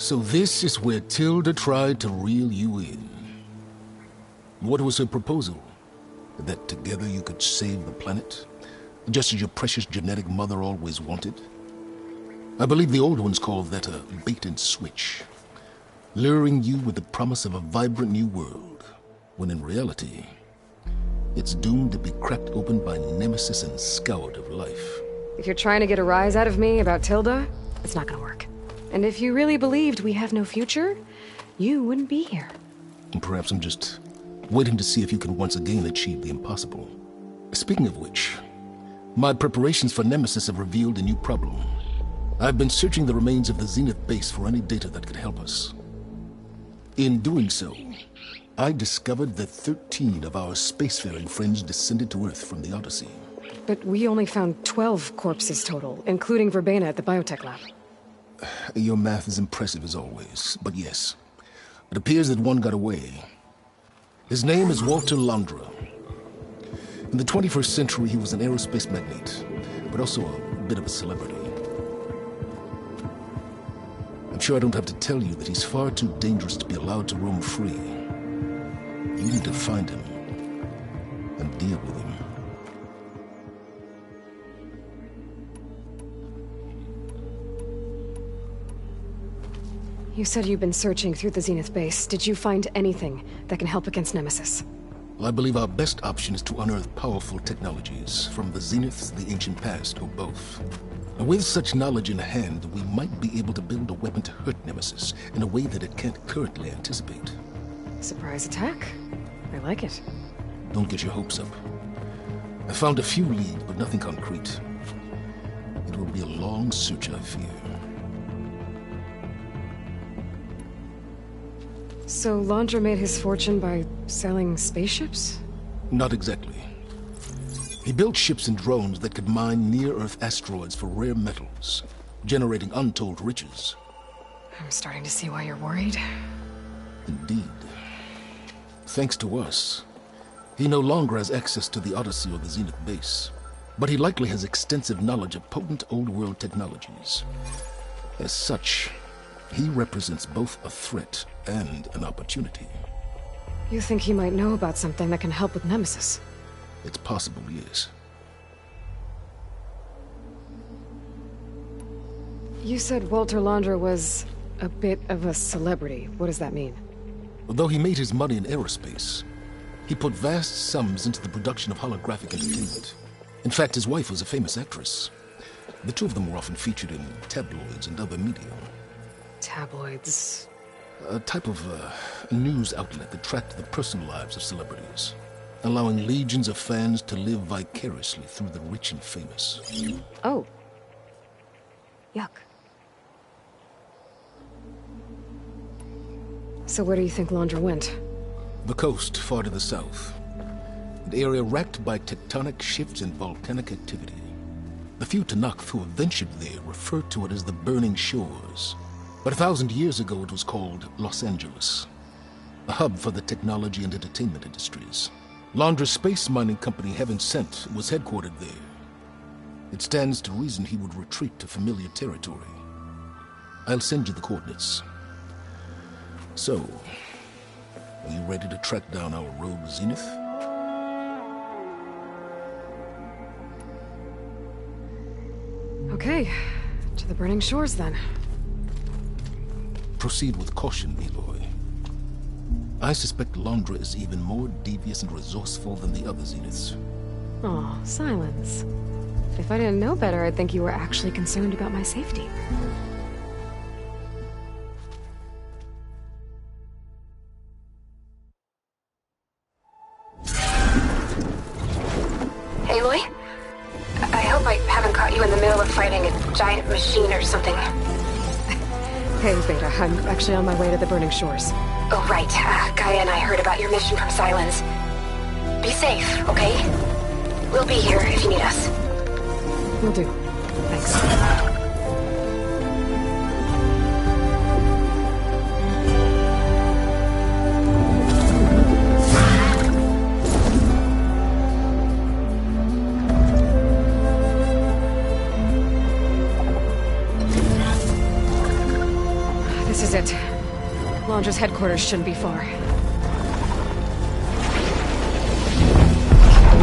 So this is where Tilda tried to reel you in. What was her proposal? That together you could save the planet? Just as your precious genetic mother always wanted? I believe the old ones called that a bait and switch. Luring you with the promise of a vibrant new world, when in reality, it's doomed to be cracked open by Nemesis and scoured of life. If you're trying to get a rise out of me about Tilda, it's not gonna work. And if you really believed we have no future, you wouldn't be here. And perhaps I'm just waiting to see if you can once again achieve the impossible. Speaking of which, my preparations for Nemesis have revealed a new problem. I've been searching the remains of the Zenith base for any data that could help us. In doing so, I discovered that 13 of our spacefaring friends descended to Earth from the Odyssey. But we only found 12 corpses total, including Verbena at the biotech lab. Your math is impressive as always, but yes, it appears that one got away. His name is Walter Londra. In the 21st century, he was an aerospace magnate, but also a bit of a celebrity. I'm sure I don't have to tell you that he's far too dangerous to be allowed to roam free. You need to find him and deal with him. You said you've been searching through the Zenith base. Did you find anything that can help against Nemesis? Well, I believe our best option is to unearth powerful technologies from the Zeniths, the ancient past, or both. And with such knowledge in hand, we might be able to build a weapon to hurt Nemesis in a way that it can't currently anticipate. Surprise attack? I like it. Don't get your hopes up. I found a few leads, but nothing concrete. It will be a long search, I fear. So Londra made his fortune by selling spaceships? Not exactly. He built ships and drones that could mine near-Earth asteroids for rare metals, generating untold riches. I'm starting to see why you're worried. Indeed. Thanks to us, he no longer has access to the Odyssey or the Zenith base, but he likely has extensive knowledge of potent old-world technologies. As such, he represents both a threat and an opportunity. You think he might know about something that can help with Nemesis? It's possible, yes. You said Walter Londra was a bit of a celebrity. What does that mean? Although he made his money in aerospace, he put vast sums into the production of holographic entertainment. In fact, his wife was a famous actress. The two of them were often featured in tabloids and other media. Tabloids? A type of news outlet that tracked the personal lives of celebrities, allowing legions of fans to live vicariously through the rich and famous. Oh. Yuck. So where do you think Londra went? The coast, far to the south. An area racked by tectonic shifts and volcanic activity. The few Tenakth who have ventured there refer to it as the Burning Shores. But 1,000 years ago it was called Los Angeles, a hub for the technology and entertainment industries. Londra's space mining company, Heaven Sent, was headquartered there. It stands to reason he would retreat to familiar territory. I'll send you the coordinates. So, are you ready to track down our rogue Zenith? Okay, to the Burning Shores then. Proceed with caution, Aloy. I suspect Londra is even more devious and resourceful than the other Zeniths. Aw, Silence. If I didn't know better, I'd think you were actually concerned about my safety. Aloy? I hope I haven't caught you in the middle of fighting a giant machine or something. Hey, Beta, I'm actually on my way to the Burning Shores. Oh, right. Gaia and I heard about your mission from Silence. Be safe, okay? We'll be here if you need us. Will do. Thanks. This is it. Laundra's headquarters shouldn't be far.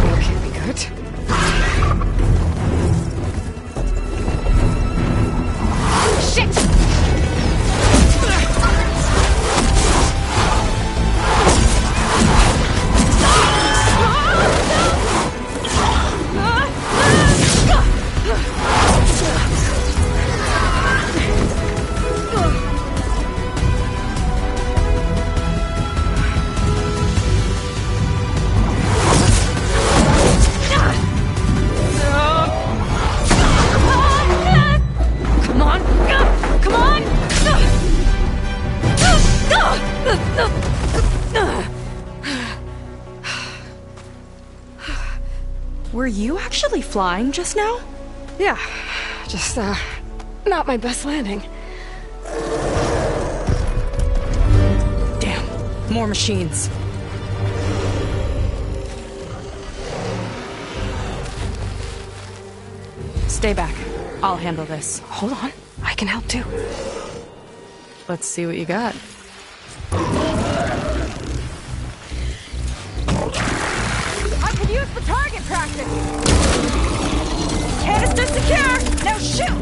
That can't be good. Shit! Were you actually flying just now? Yeah, just, not my best landing. Damn, more machines. Stay back. I'll handle this. Hold on, I can help too. Let's see what you got. I could use the target practice! Canister secure! Now shoot!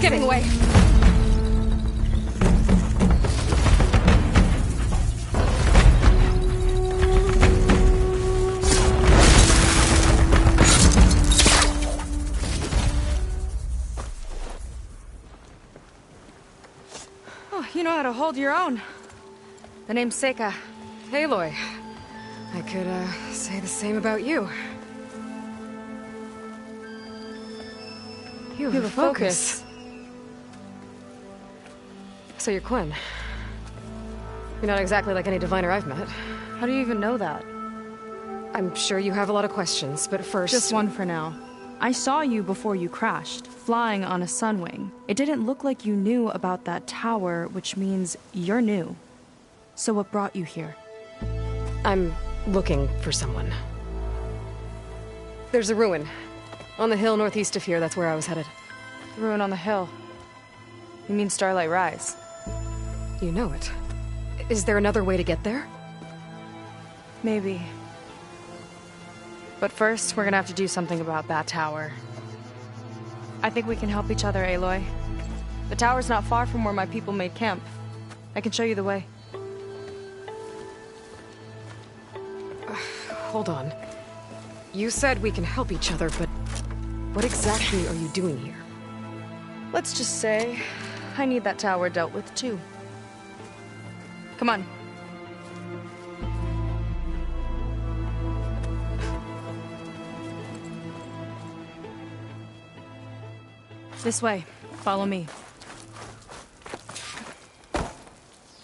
Getting away. Oh, you know how to hold your own. The name's Seika. Aloy. I could, say the same about you. You have a focus. So you're Quinn. You're not exactly like any diviner I've met. How do you even know that? I'm sure you have a lot of questions, but first... Just one for now. I saw you before you crashed, flying on a Sunwing. It didn't look like you knew about that tower, which means you're new. So what brought you here? I'm looking for someone. There's a ruin. On the hill northeast of here, that's where I was headed. The ruin on the hill. You mean Starlight Rise? You know it. Is there another way to get there? Maybe. But first, we're gonna have to do something about that tower. I think we can help each other, Aloy. The tower's not far from where my people made camp. I can show you the way. Hold on. You said we can help each other, but what exactly are you doing here? Let's just say, I need that tower dealt with too. Come on. This way. Follow me.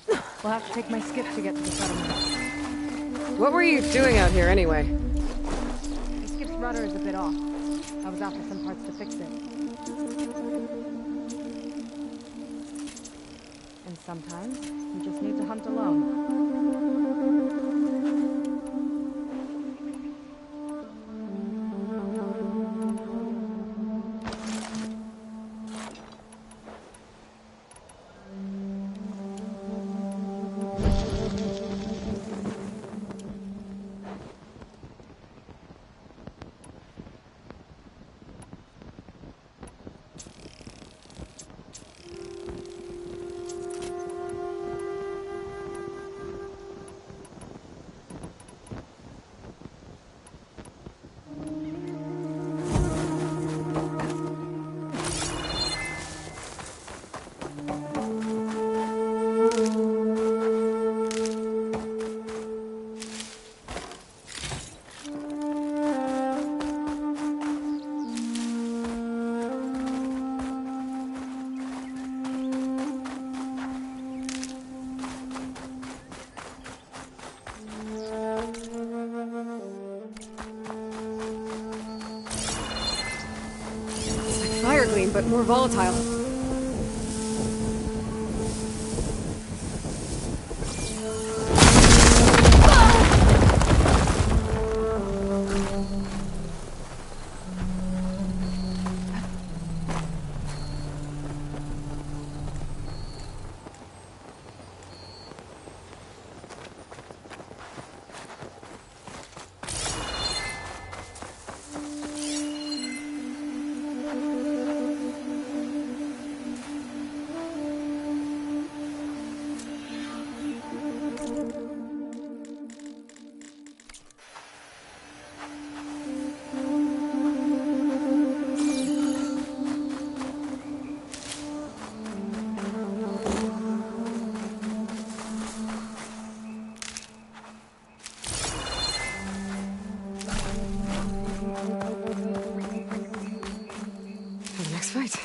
We'll have to take my skip to get to the settlement. What were you doing out here anyway? The skip's rudder is a bit off. I was after some parts to fix it. And sometimes, you just need to hunt alone. clean, but more volatile. Fight.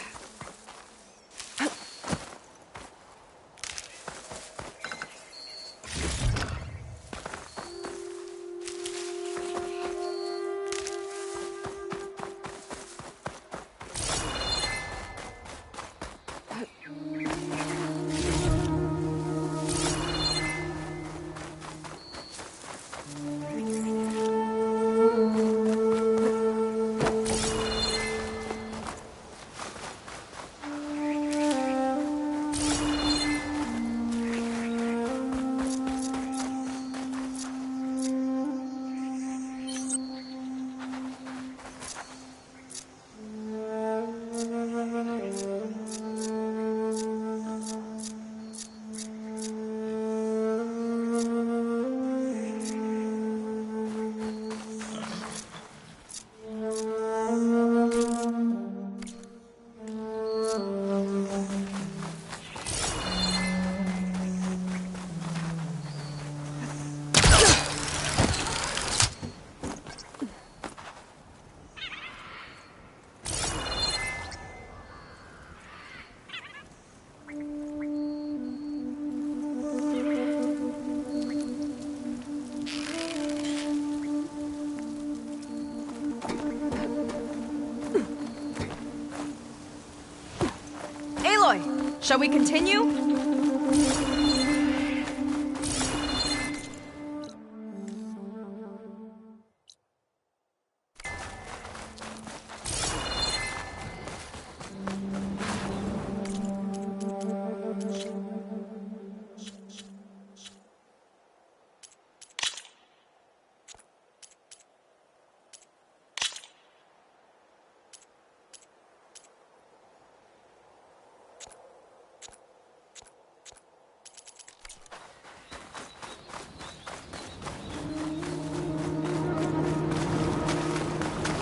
Shall we continue?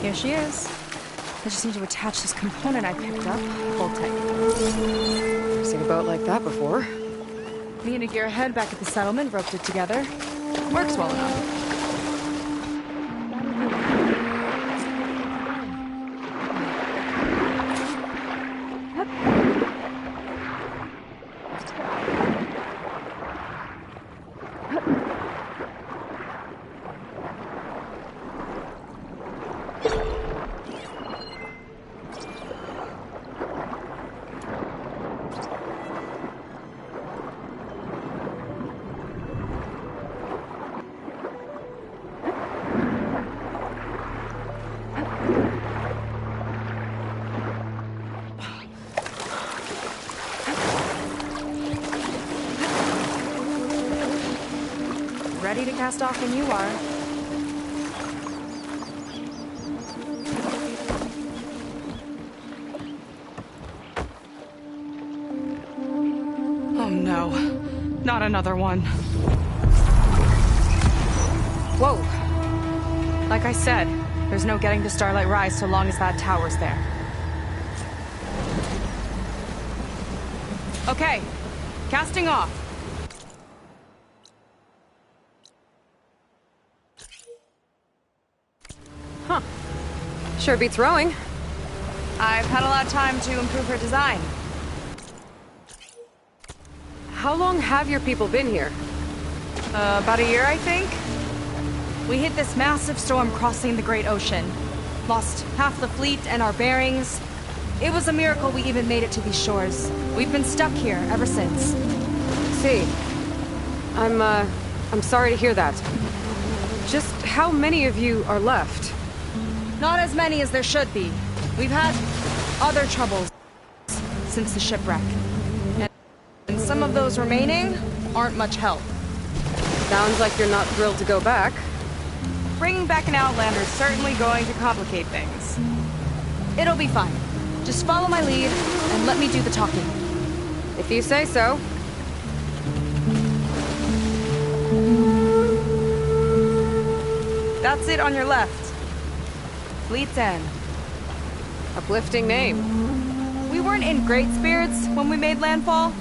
Here she is. I just need to attach this component I picked up. Hold tight. I've seen a boat like that before. Me and a gearhead back at the settlement roped it together. Works well enough. Ready to cast off when you are. Oh no, not another one. Whoa. Like I said, there's no getting to Starlight Rise so long as that tower's there. Okay, casting off. Huh. Sure beats rowing. I've had a lot of time to improve her design. How long have your people been here? About a year, I think. We hit this massive storm crossing the Great Ocean. Lost half the fleet and our bearings. It was a miracle we even made it to these shores. We've been stuck here ever since. See, I'm sorry to hear that. Just how many of you are left? Not as many as there should be. We've had other troubles since the shipwreck. And some of those remaining aren't much help. Sounds like you're not thrilled to go back. Bringing back an Outlander is certainly going to complicate things. It'll be fine. Just follow my lead and let me do the talking. If you say so. That's it on your left. Fleet's End. Uplifting name. We weren't in great spirits when we made landfall.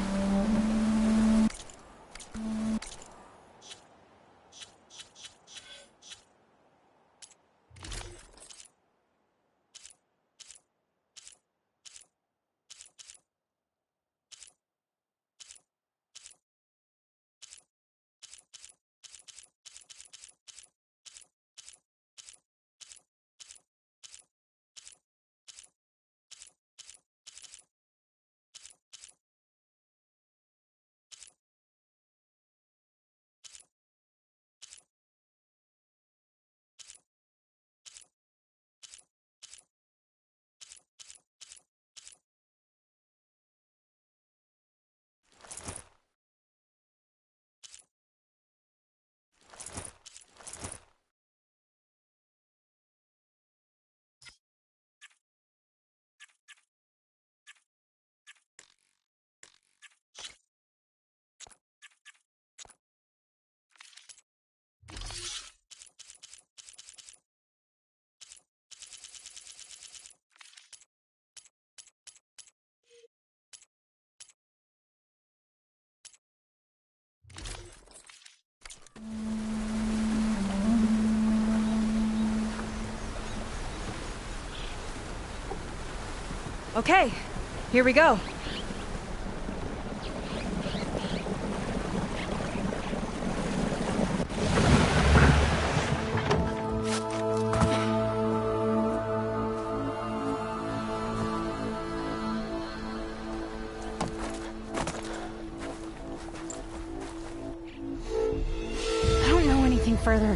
Okay, here we go. I don't know anything further.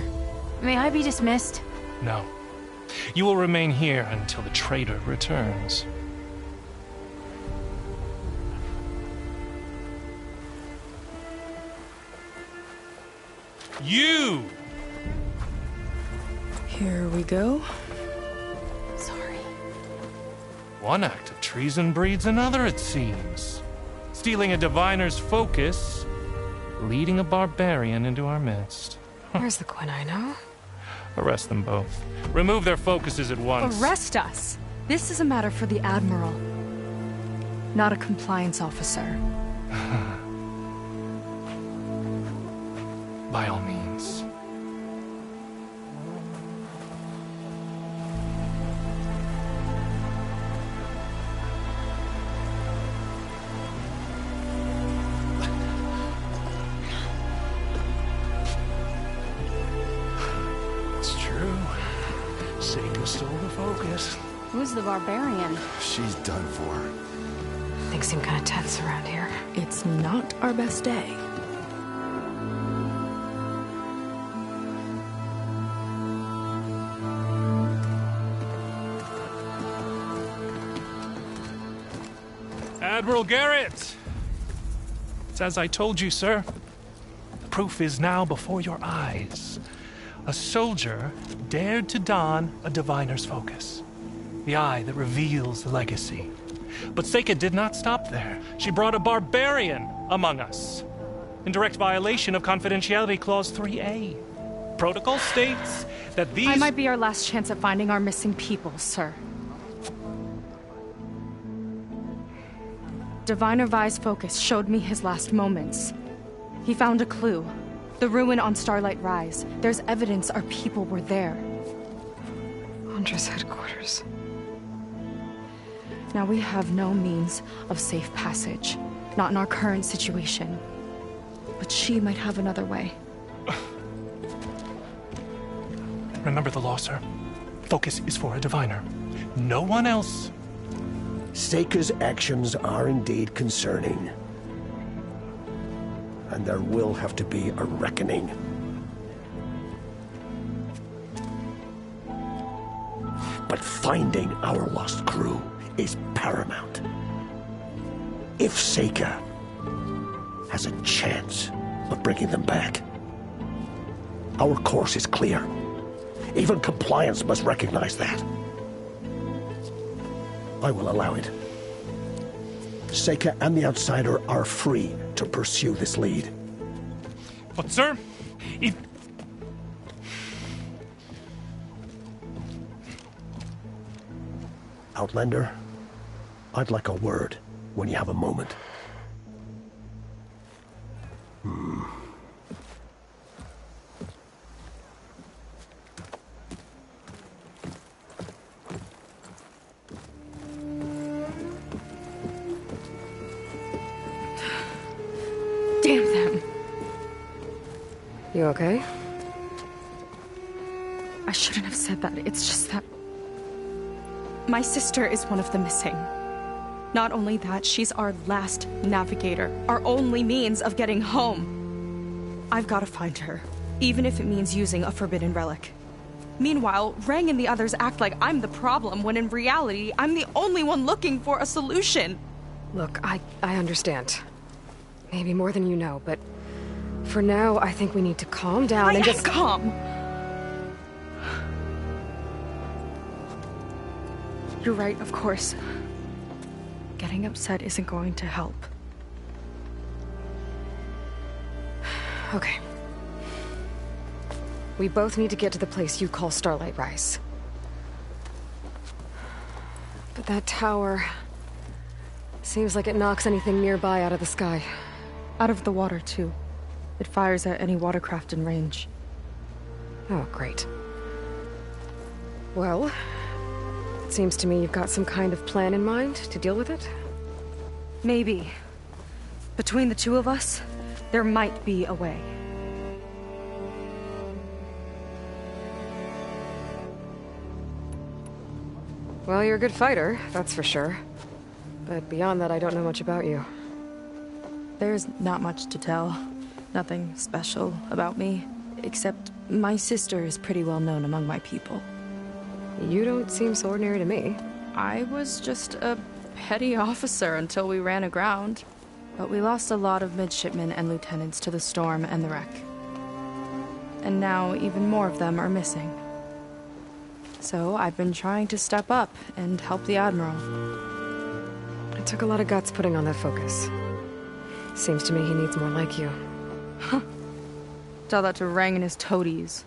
May I be dismissed? No. You will remain here until the traitor returns. You! Here we go. Sorry. One act of treason breeds another, it seems. Stealing a diviner's focus, leading a barbarian into our midst. Where's the Quinino? Arrest them both. Remove their focuses at once. Arrest us! This is a matter for the Admiral, not a compliance officer. By all means. It's true. Satan stole the focus. Who's the barbarian? She's done for. Things seem kind of tense around here. It's not our best day. Admiral Garrett! It's as I told you, sir. The proof is now before your eyes. A soldier dared to don a diviner's focus. The eye that reveals the legacy. But Seika did not stop there. She brought a barbarian among us. In direct violation of Confidentiality Clause 3A. Protocol states that these... I might be our last chance at finding our missing people, sir. Diviner Vi's focus showed me his last moments. He found a clue. The ruin on Starlight Rise. There's evidence our people were there. Huntress headquarters. Now we have no means of safe passage. Not in our current situation. But she might have another way. Remember the law, sir. Focus is for a diviner. No one else. Seika's actions are indeed concerning. And there will have to be a reckoning. But finding our lost crew is paramount. If Seika has a chance of bringing them back, our course is clear. Even compliance must recognize that. I will allow it. Seika and the Outsider are free to pursue this lead. But sir, if... Outlander, I'd like a word when you have a moment. Damn them. You okay? I shouldn't have said that. It's just that... my sister is one of the missing. Not only that, she's our last navigator. Our only means of getting home. I've got to find her. Even if it means using a forbidden relic. Meanwhile, Rang and the others act like I'm the problem, when in reality, I'm the only one looking for a solution. Look, I understand. Maybe more than you know, but... for now, I think we need to calm down and just... calm! You're right, of course. Getting upset isn't going to help. Okay. We both need to get to the place you call Starlight Rise. But that tower... seems like it knocks anything nearby out of the sky. Out of the water, too. It fires at any watercraft in range. Oh, great. Well, it seems to me you've got some kind of plan in mind to deal with it. Maybe. Between the two of us, there might be a way. Well, you're a good fighter, that's for sure. But beyond that, I don't know much about you. There's not much to tell. Nothing special about me. Except my sister is pretty well known among my people. You don't seem so ordinary to me. I was just a petty officer until we ran aground. But we lost a lot of midshipmen and lieutenants to the storm and the wreck. And now even more of them are missing. So I've been trying to step up and help the Admiral. It took a lot of guts putting on that focus. Seems to me he needs more like you. Huh. Tell that to Rang and his toadies.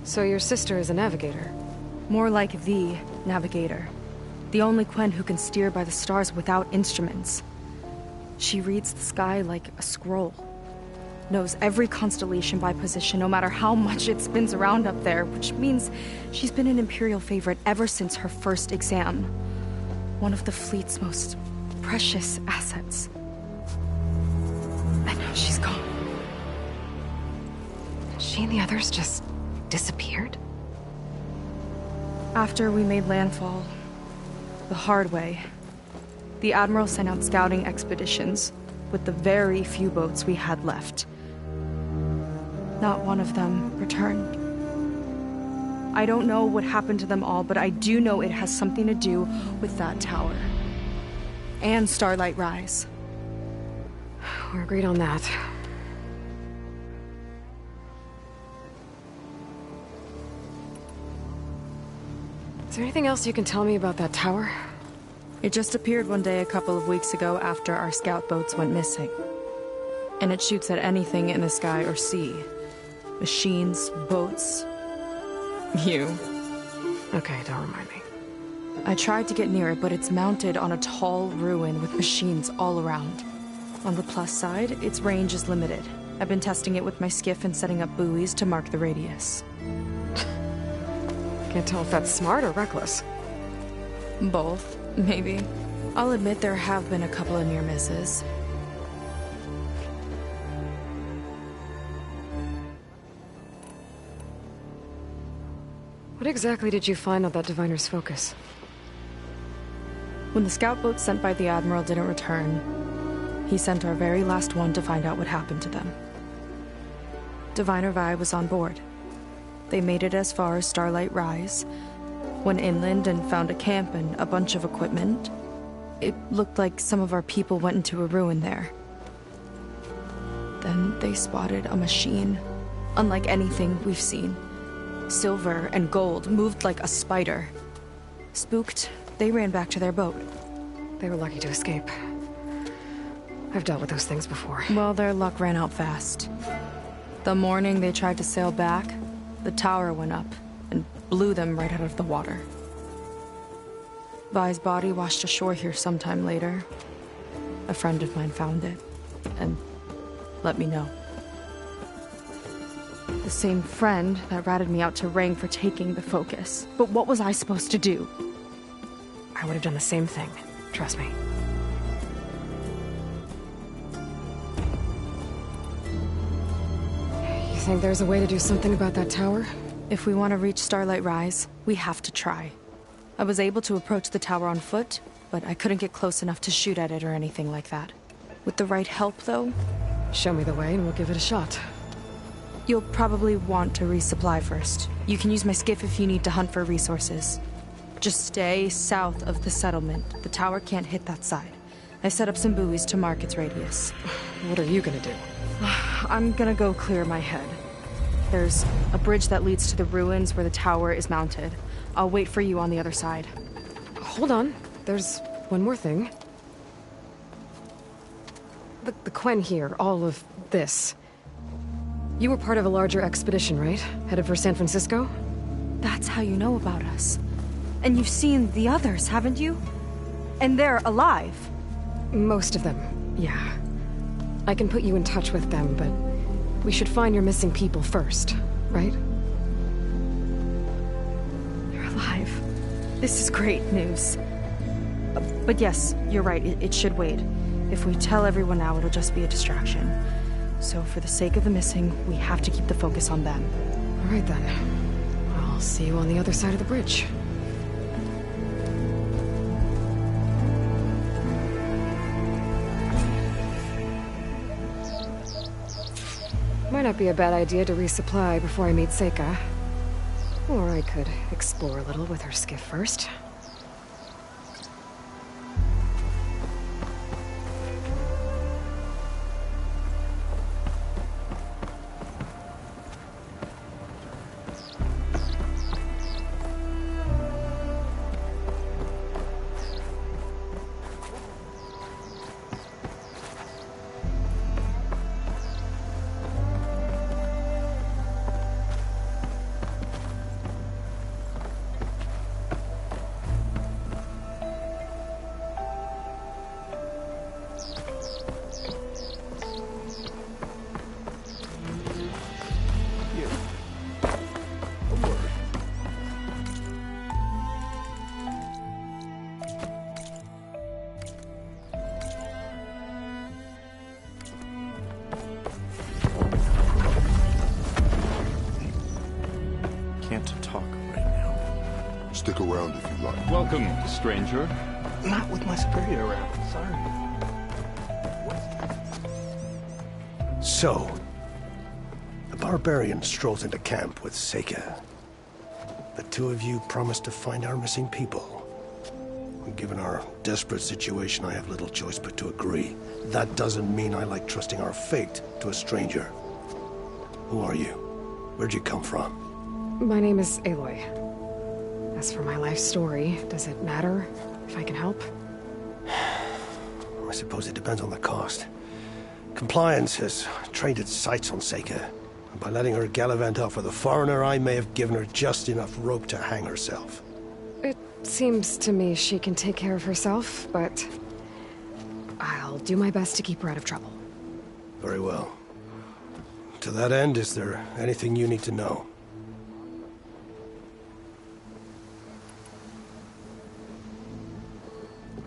So your sister is a navigator? More like the navigator. The only Quen who can steer by the stars without instruments. She reads the sky like a scroll. Knows every constellation by position, no matter how much it spins around up there, which means she's been an Imperial favorite ever since her first exam. One of the fleet's most precious assets. And now she's gone. She and the others just disappeared? After we made landfall, the hard way, the Admiral sent out scouting expeditions with the very few boats we had left. Not one of them returned. I don't know what happened to them all, but I do know it has something to do with that tower. And Starlight Rise. We're agreed on that. Is there anything else you can tell me about that tower? It just appeared one day a couple of weeks ago after our scout boats went missing. And it shoots at anything in the sky or sea. Machines, boats, you. Okay, don't remind me. I tried to get near it, but it's mounted on a tall ruin with machines all around. On the plus side, its range is limited. I've been testing it with my skiff and setting up buoys to mark the radius. Can't tell if that's smart or reckless. Both, maybe. I'll admit there have been a couple of near misses. What exactly did you find on that Diviner's Focus? When the scout boat sent by the Admiral didn't return, he sent our very last one to find out what happened to them. Diviner Vi was on board. They made it as far as Starlight Rise, went inland and found a camp and a bunch of equipment. It looked like some of our people went into a ruin there. Then they spotted a machine, unlike anything we've seen. Silver and gold, moved like a spider. Spooked, they ran back to their boat. They were lucky to escape. I've dealt with those things before. Well, their luck ran out fast. The morning they tried to sail back, the tower went up and blew them right out of the water. Vi's body washed ashore here sometime later. A friend of mine found it and let me know. The same friend that ratted me out to Rang for taking the Focus. But what was I supposed to do? I would have done the same thing. Trust me. You think there's a way to do something about that tower? If we want to reach Starlight Rise, we have to try. I was able to approach the tower on foot, but I couldn't get close enough to shoot at it or anything like that. With the right help, though... Show me the way and we'll give it a shot. You'll probably want to resupply first. You can use my skiff if you need to hunt for resources. Just stay south of the settlement. The tower can't hit that side. I set up some buoys to mark its radius. What are you gonna do? I'm gonna go clear my head. There's a bridge that leads to the ruins where the tower is mounted. I'll wait for you on the other side. Hold on. There's one more thing. The Quen here, all of this. You were part of a larger expedition, right? Headed for San Francisco? That's how you know about us. And you've seen the others, haven't you? And they're alive. Most of them, yeah. I can put you in touch with them, but we should find your missing people first, right? They're alive. This is great news. But yes, you're right, it should wait. If we tell everyone now, it'll just be a distraction. So for the sake of the missing, we have to keep the focus on them. All right then. I'll see you on the other side of the bridge. Might not be a bad idea to resupply before I meet Seika. Or I could explore a little with her skiff first. Stick around if you like. Welcome, stranger. Not with my superior around, sorry. So, the barbarian strolls into camp with Seika. The two of you promised to find our missing people. Given our desperate situation, I have little choice but to agree. That doesn't mean I like trusting our fate to a stranger. Who are you? Where'd you come from? My name is Aloy. As for my life story, does it matter if I can help? I suppose it depends on the cost. Compliance has trained its sights on Seika. And by letting her gallivant off with a foreigner, I may have given her just enough rope to hang herself. It seems to me she can take care of herself, but I'll do my best to keep her out of trouble. Very well. To that end, is there anything you need to know?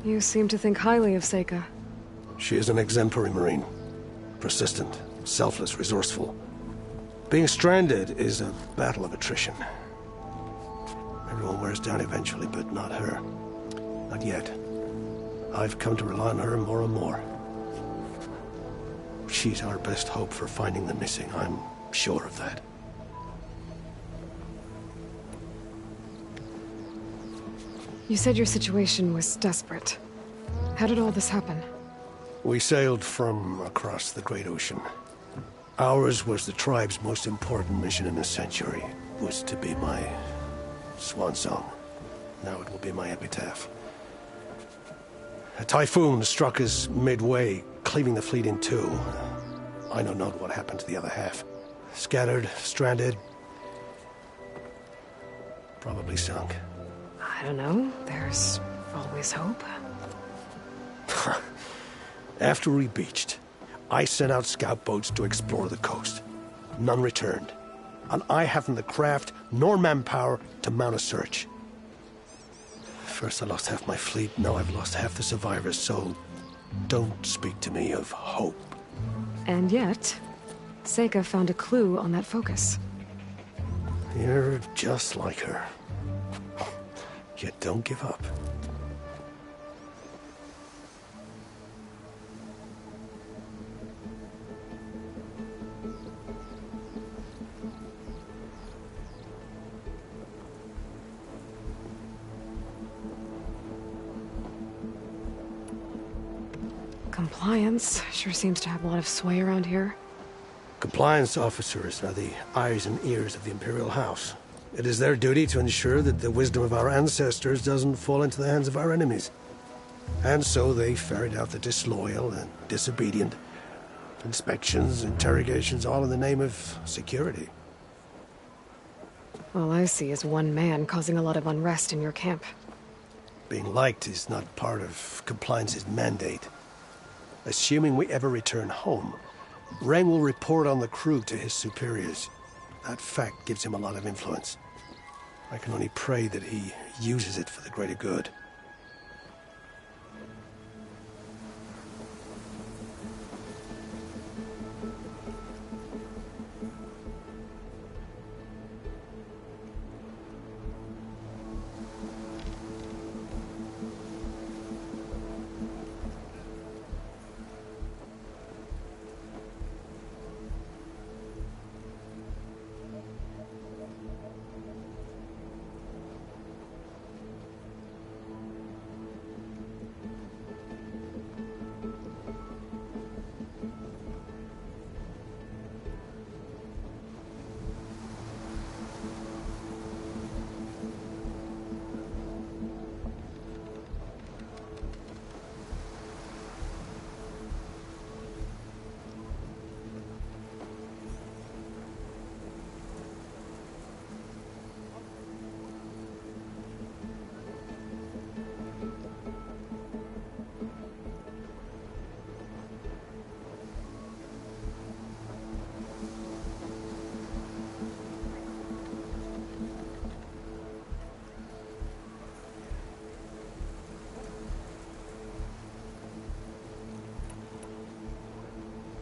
You seem to think highly of Seika. She is an exemplary Marine. Persistent, selfless, resourceful. Being stranded is a battle of attrition. Everyone wears down eventually, but not her. Not yet. I've come to rely on her more and more. She's our best hope for finding the missing, I'm sure of that. You said your situation was desperate. How did all this happen? We sailed from across the Great Ocean. Ours was the tribe's most important mission in a century. It was to be my swan song. Now it will be my epitaph. A typhoon struck us midway, cleaving the fleet in two. I know not what happened to the other half. Scattered, stranded, probably sunk. I don't know. There's always hope. After we beached, I sent out scout boats to explore the coast. None returned. And I haven't the craft nor manpower to mount a search. First I lost half my fleet, now I've lost half the survivors, so don't speak to me of hope. And yet, Seika found a clue on that focus. You're just like her. Yet don't give up. Compliance sure seems to have a lot of sway around here. Compliance officers are the eyes and ears of the Imperial House. It is their duty to ensure that the wisdom of our ancestors doesn't fall into the hands of our enemies. And so they ferret out the disloyal and disobedient. Inspections, interrogations, all in the name of security. All I see is one man causing a lot of unrest in your camp. Being liked is not part of compliance's mandate. Assuming we ever return home, Reng will report on the crew to his superiors. That fact gives him a lot of influence. I can only pray that he uses it for the greater good.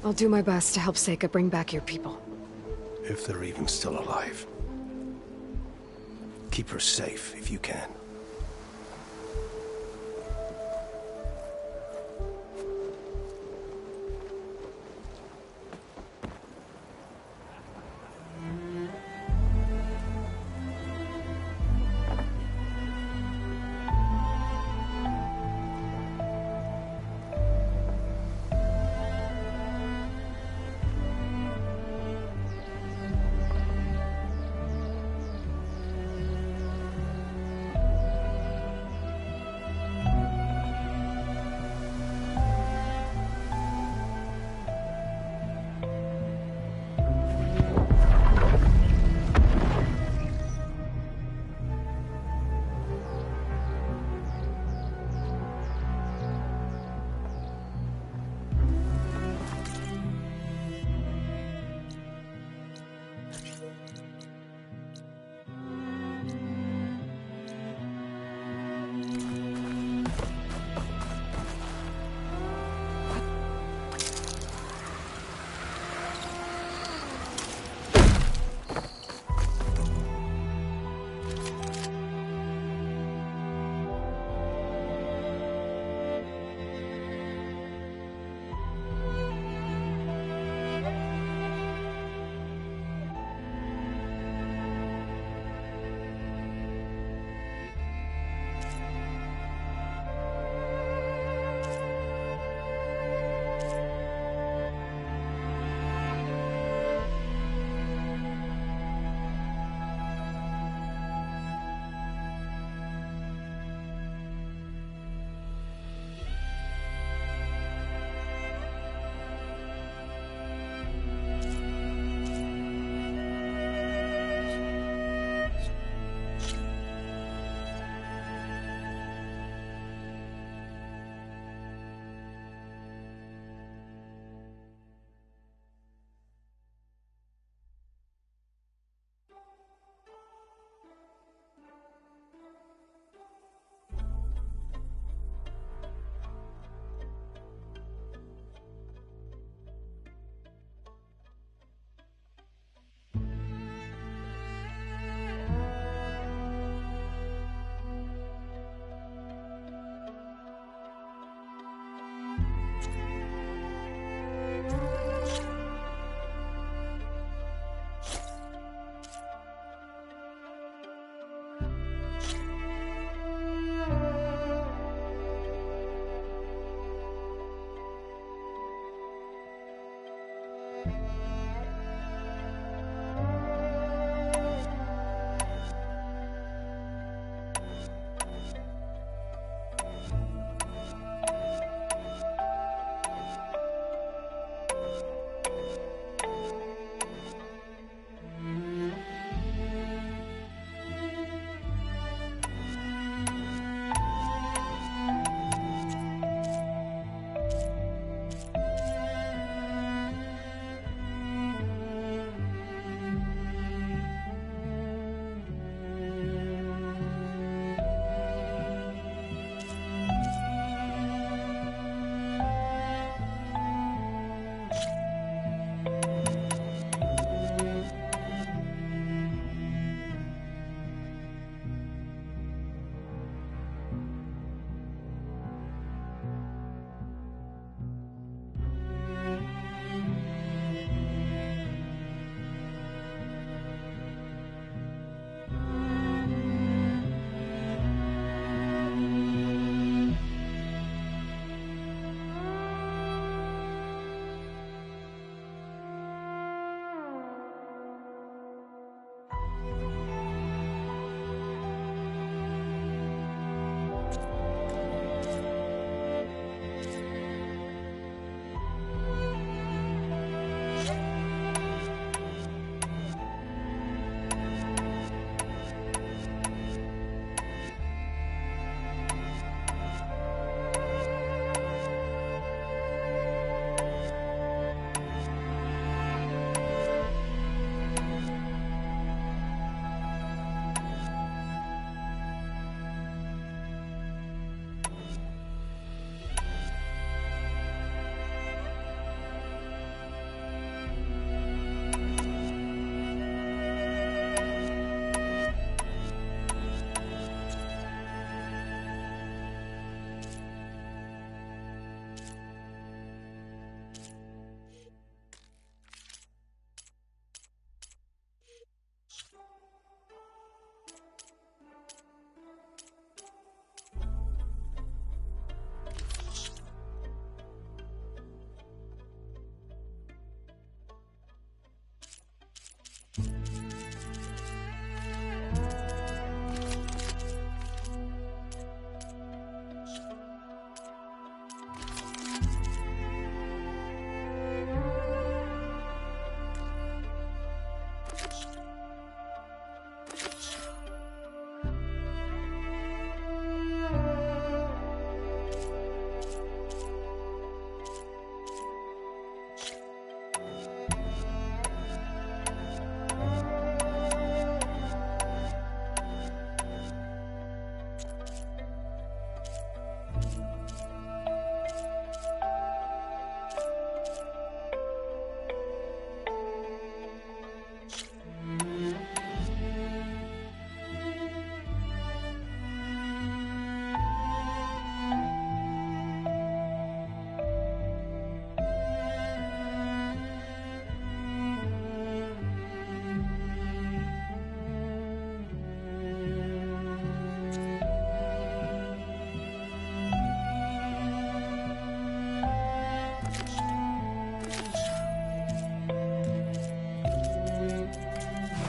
I'll do my best to help Seika bring back your people. If they're even still alive. Keep her safe if you can.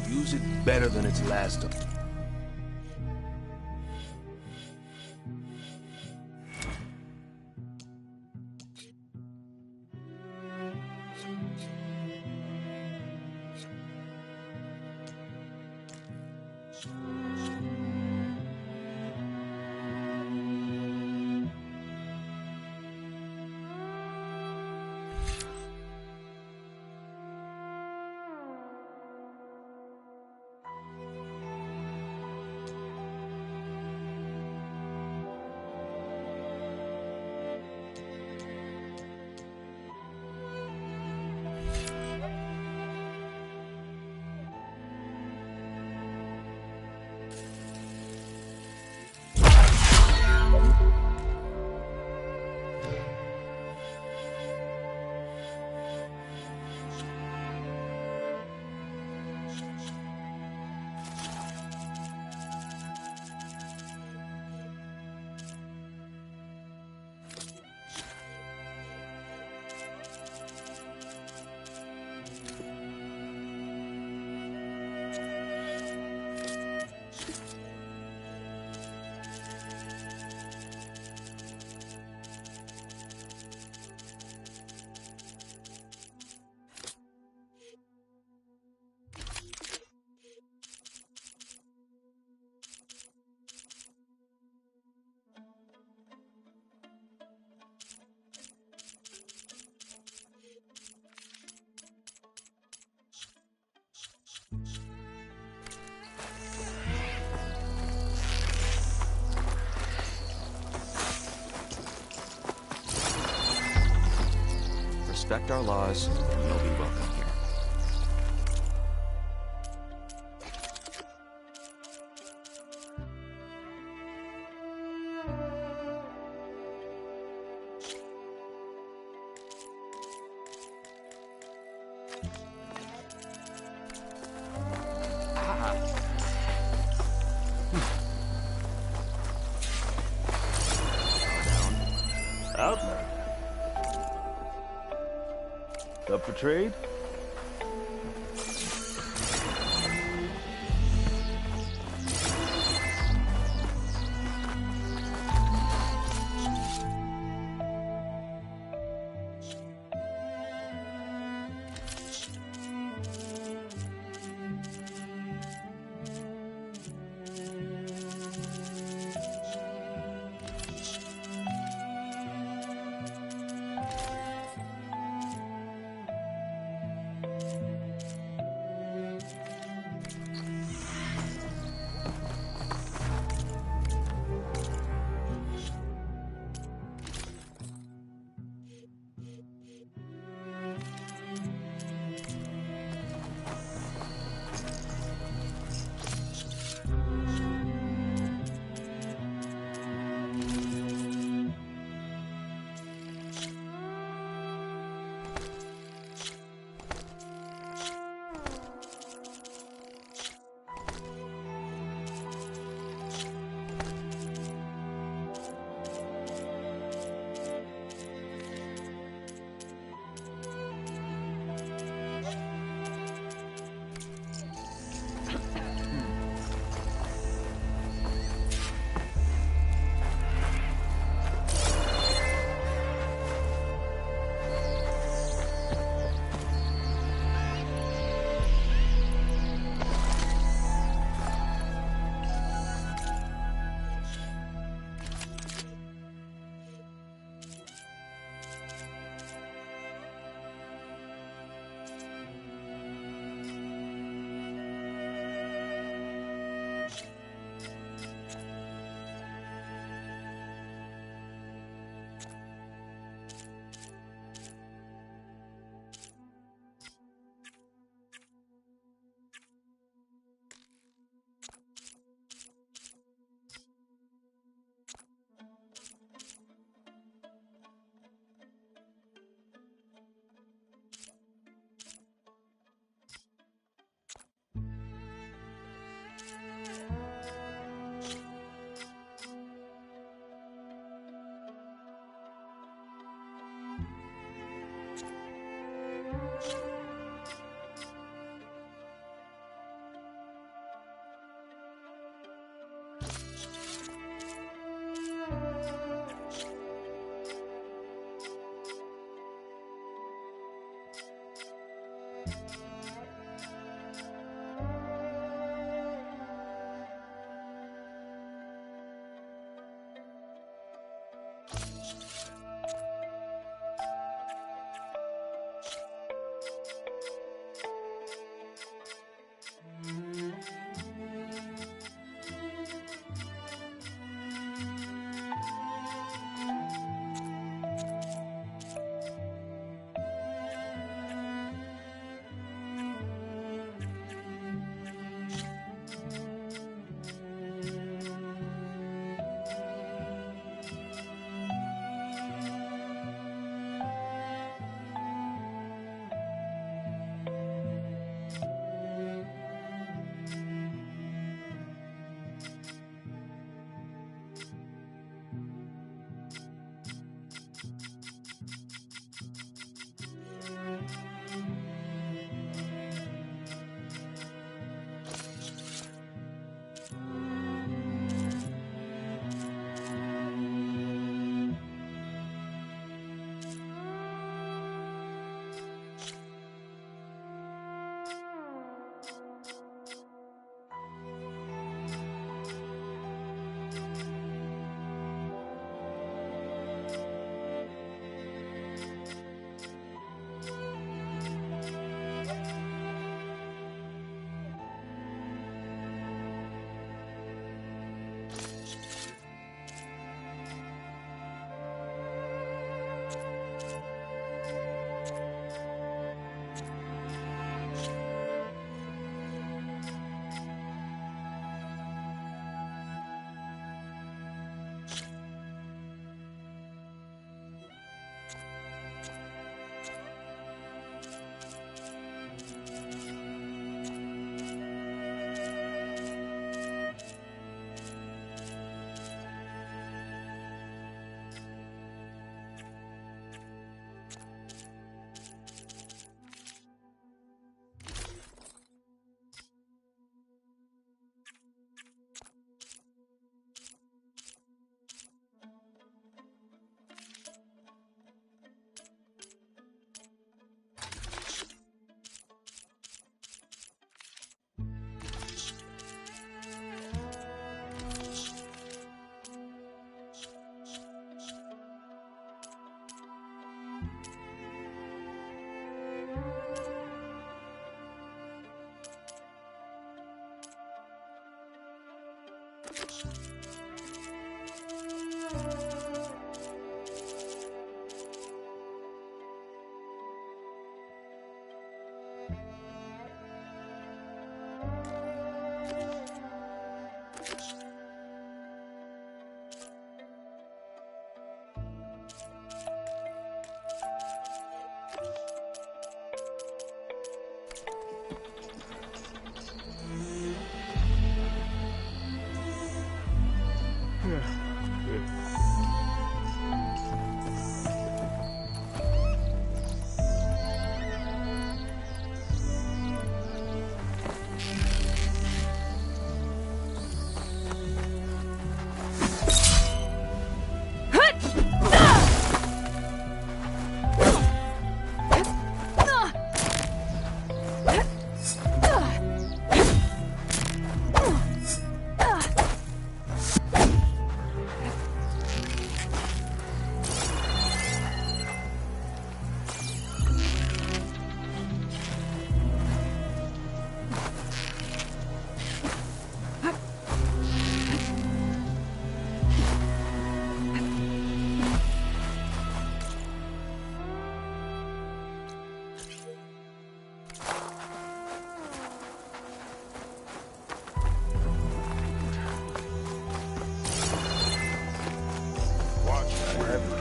Use it better than its last. respect our laws, and you'll be welcome here. Out there. Up for trade?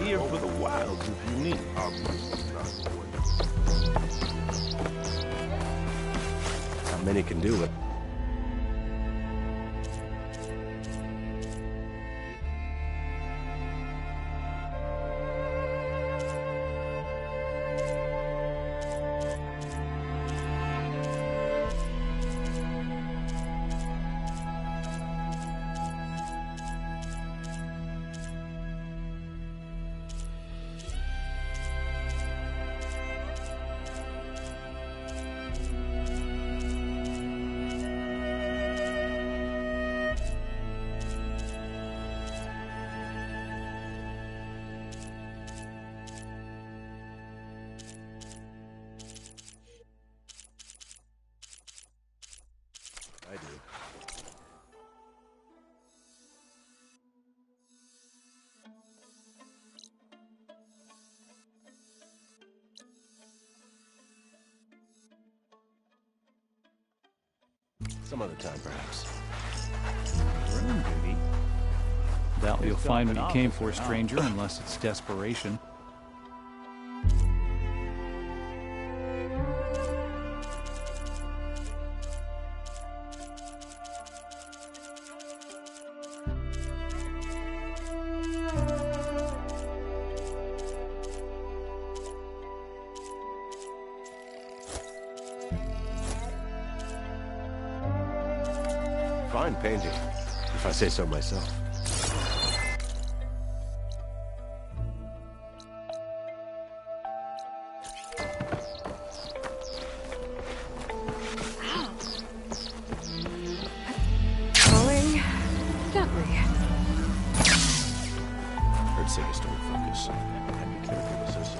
Here for the wilds if you need. Not many can do it. I do. Some other time, perhaps. Room duty? Doubt you'll find what you came for, stranger, unless it's desperation. Fine painting, if I say so myself. Falling gently. Heard Sega stole focus. I'd be careful with this.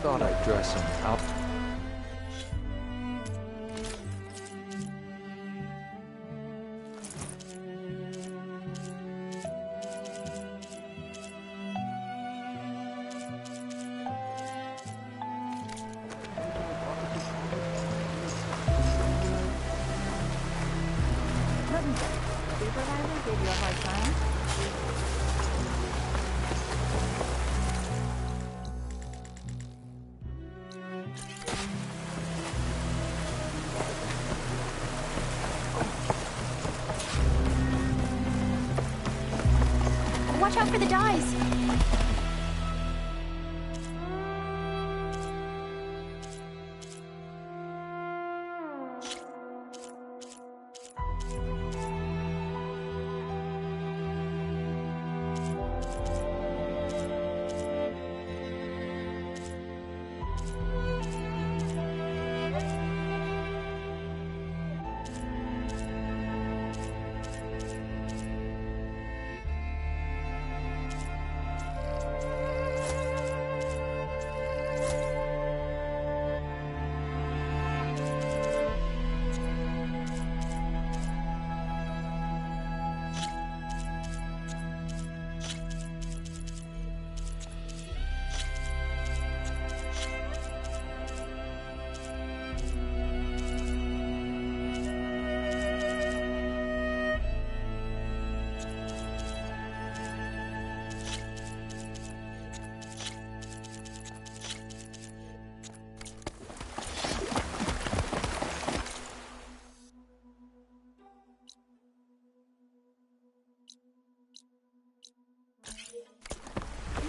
Thought I'd dress him up. Supervisor gave you a hard time? Watch out for the dyes!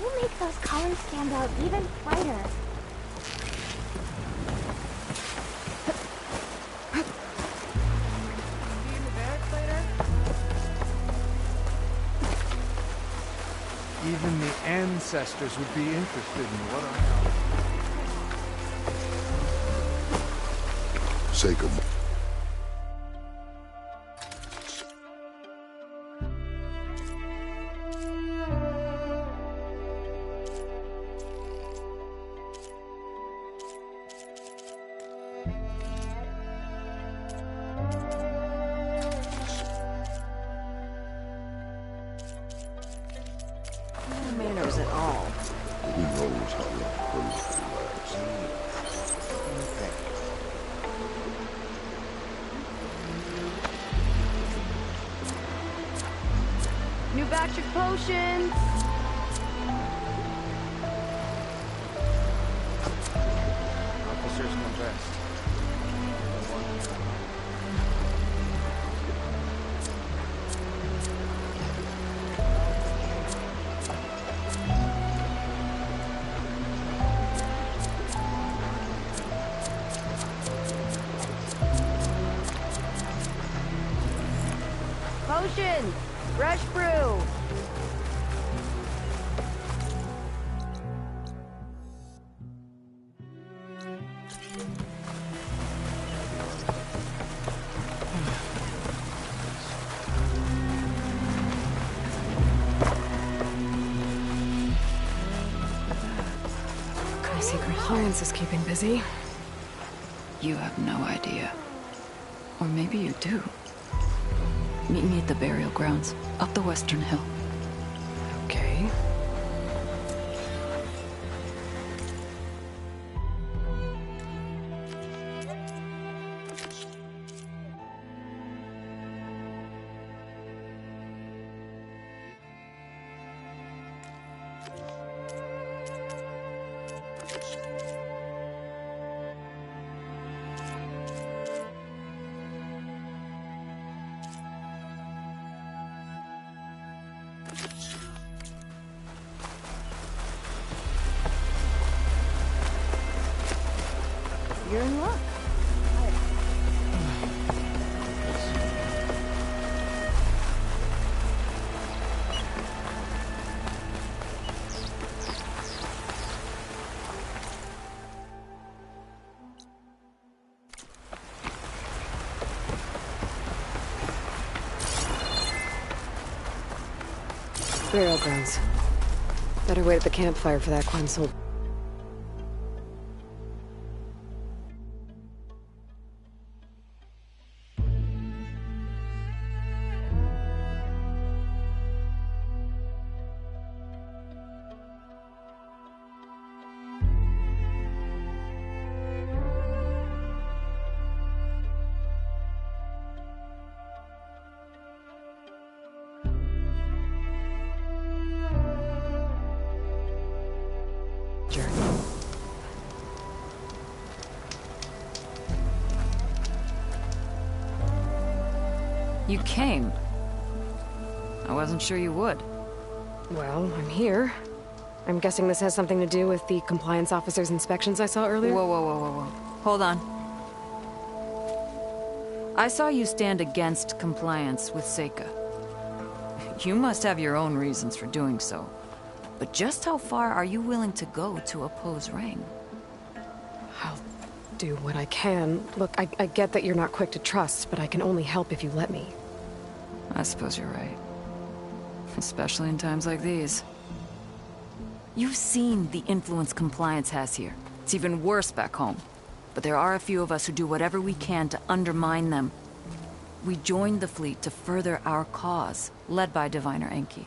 You make those colors stand out even brighter. See you in the barracks later? Even the ancestors would be interested in what I... Seika. No manners at all. Who knows how long permanency lasts? New batch of potions! Officers know best. Potions! Fresh brew! What kind of secret alliance is keeping busy? You have no idea. Or maybe you do. Meet me at the burial grounds, up the western hill. Okay. You're in luck. Burial grounds. Better wait at the campfire for that Quenzel. You came. I wasn't sure you would. Well, I'm here. I'm guessing this has something to do with the compliance officer's inspections I saw earlier? Whoa. Hold on. I saw you stand against compliance with Seika. You must have your own reasons for doing so. But just how far are you willing to go to oppose Rang? I'll do what I can. Look, I get that you're not quick to trust, but I can only help if you let me. I suppose you're right. Especially in times like these. You've seen the influence compliance has here. It's even worse back home. But there are a few of us who do whatever we can to undermine them. We joined the fleet to further our cause, led by Diviner Enki.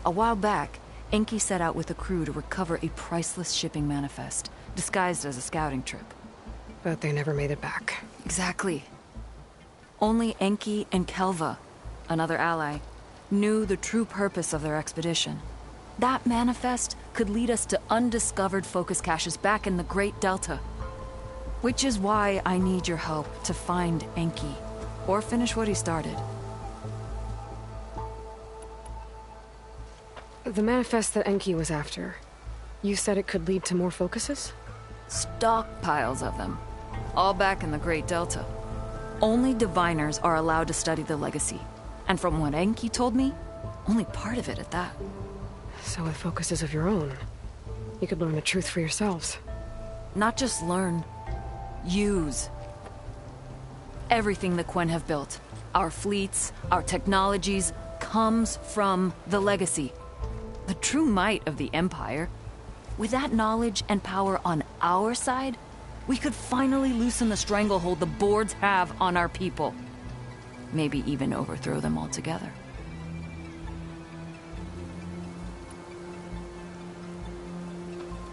A while back, Enki set out with a crew to recover a priceless shipping manifest, disguised as a scouting trip. But they never made it back. Exactly. Only Enki and Kelva, another ally, knew the true purpose of their expedition. That manifest could lead us to undiscovered focus caches back in the Great Delta. Which is why I need your help to find Enki, or finish what he started. The manifest that Enki was after, you said it could lead to more focuses? Stockpiles of them, all back in the Great Delta. Only diviners are allowed to study the legacy, and from what Enki told me, only part of it at that. So with focuses of your own, you could learn the truth for yourselves. Not just learn, use. Everything the Quen have built, our fleets, our technologies, comes from the legacy. The true might of the Empire. With that knowledge and power on our side, we could finally loosen the stranglehold the boards have on our people. Maybe even overthrow them altogether.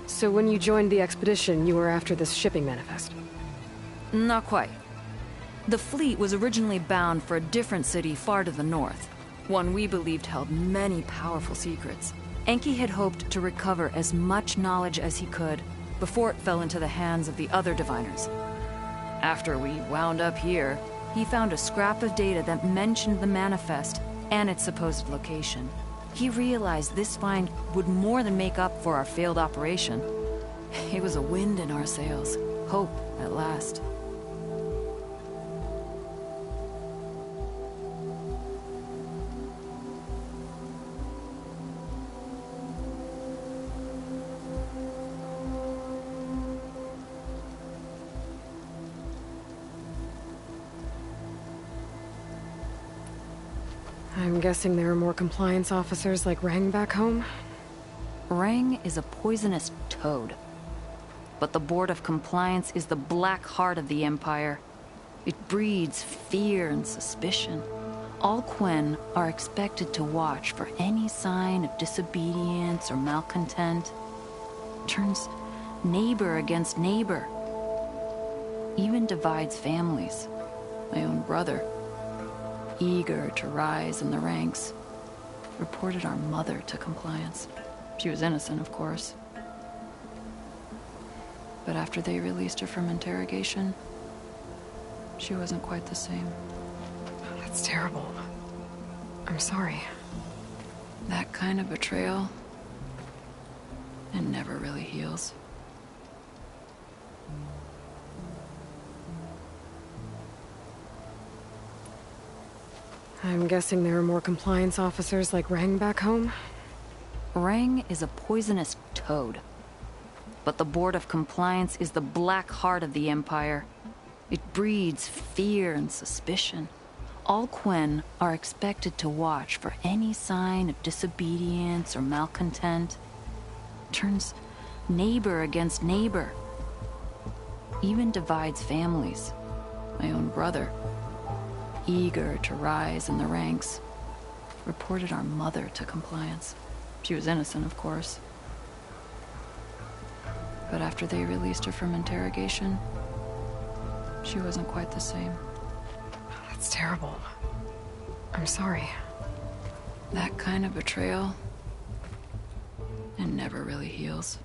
So when you joined the expedition, you were after this shipping manifest? Not quite. The fleet was originally bound for a different city far to the north, one we believed held many powerful secrets. Enki had hoped to recover as much knowledge as he could before it fell into the hands of the other diviners. After we wound up here, he found a scrap of data that mentioned the manifest and its supposed location. He realized this find would more than make up for our failed operation. It was a wind in our sails. Hope, at last. I'm guessing there are more compliance officers like Rang back home? Rang is a poisonous toad. But the Board of Compliance is the black heart of the Empire. It breeds fear and suspicion. All Quen are expected to watch for any sign of disobedience or malcontent. Turns neighbor against neighbor. Even divides families. My own brother, eager to rise in the ranks, reported our mother to Compliance. She was innocent, of course. But after they released her from interrogation, she wasn't quite the same. That's terrible. I'm sorry. That kind of betrayal, it never really heals. I'm guessing there are more compliance officers like Rang back home? Rang is a poisonous toad. But the Board of Compliance is the black heart of the Empire. It breeds fear and suspicion. All Quen are expected to watch for any sign of disobedience or malcontent. Turns neighbor against neighbor. Even divides families. My own brother, eager to rise in the ranks, reported our mother to Compliance. She was innocent, of course. But after they released her from interrogation, she wasn't quite the same. That's terrible. I'm sorry. That kind of betrayal, and never really heals.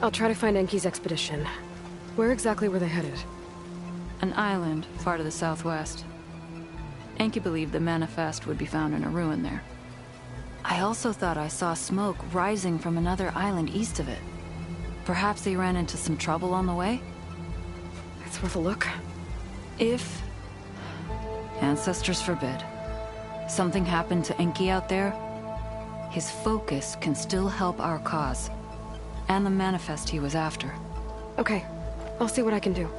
I'll try to find Enki's expedition. Where exactly were they headed? An island far to the southwest. Enki believed the manifest would be found in a ruin there. I also thought I saw smoke rising from another island east of it. Perhaps they ran into some trouble on the way? It's worth a look. If, ancestors forbid, something happened to Enki out there, his focus can still help our cause. And the manifest he was after. Okay, I'll see what I can do.